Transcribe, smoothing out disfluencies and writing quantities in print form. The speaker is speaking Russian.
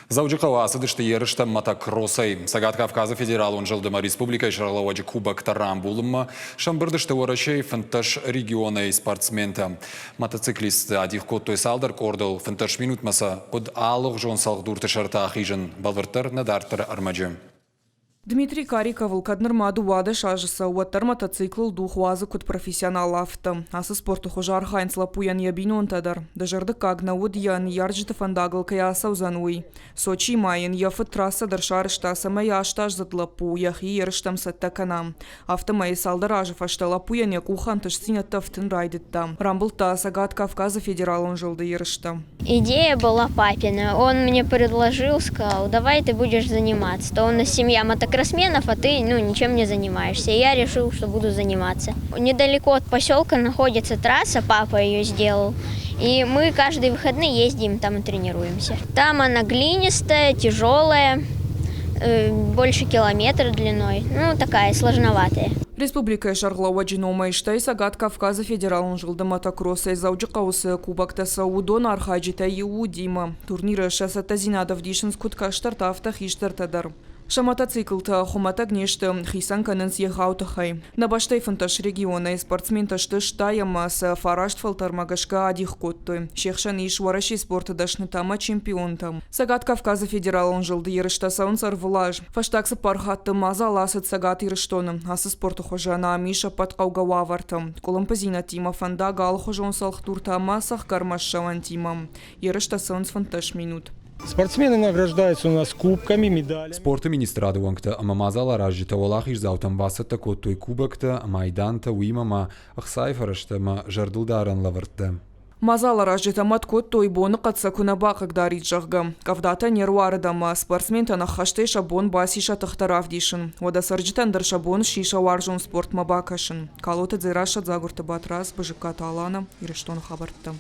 Заужикова асыдышты ерішті мотокроссай. Сагат Кавказа федерал он жылдыма республика Шарлауаджи кубок тарам булымма. Шамбырдышты ворачай фынтыш регионы спортсмента. Мотоциклист адих коттой салдар кордал фынтыш минут маса под алых жон салгдурты шарта ахижын балвыртыр надартыр армаджы. Дмитрий Кариков кадныр маду вады шажыса уаттар мотоцикл духуазы кут профессионал авто. Асы спорту хожа архайнц лапуян ябинон тадар. Дажарды кагна уд ян ярджиты фандагл каяса узануй. Сочи майын яфы трасса даршарышта сама яштаж зат лапу яхи ерыштам саттаканам. Авто майы салдаражев ашта лапуян як ухантыш синя тафтын райдыттам. Рамбылта Сагат Кавказа федерал он жылды ерышта. Идея была папина. Он мне предложил, сказал, давай ты будешь заниматься. То у нас семья мотокроссменов, а ты ничем не занимаешься. И я решил, что буду заниматься. Недалеко от поселка находится трасса, папа ее сделал. И мы каждые выходные ездим там и тренируемся. Там она глинистая, тяжелая, больше километра длиной. Такая сложноватая. Республика Шарлауаджи номайштай Сагат Кавказа федерал он жылды мотокросса из Ауджикаусы кубокта Саудон архаджита Дима. Турниры шасата Зинадов дишин скуткаштар тафта хиштартадар. Мотоциклта хумата гнешты хисан каненс ехаутахай. На баштай фанташ региона спортсмен ташты штаямас фарашт фалтармагашка адих коттой. Шехшан иш вараши спорта дашны тама чемпионтам. Сагат Кавказа федерал он жылды ерышта саунсар влаж. Фаштаксы пархатты маза ласыт Сагат ерыштоным. Асы спорту хожана Миша падқаугава вартым. Колымпазина тима фанда гал хожон салхтуртама сахкармашшаван тимам. Ерышта саунс фанташ минут. Спортсмены награждаются у нас кубками, медалями. Спорта министра адуангта амамазала ражита валахиш заутам васата коттой кубокта майданта уимама ахсайфарашта жардылдаран лавыртты. Мазала ражита маткот той боны қатса күна бақық дарит жағғы. Кавдата нерварыдама спортсментана хаштай шабон басиша тахтарав дишын. Ода сарджитан дар шабон шиша варжон спорт мабакашын. Калоты дзираша загурта батрас бжк Талана и рештон хабартта.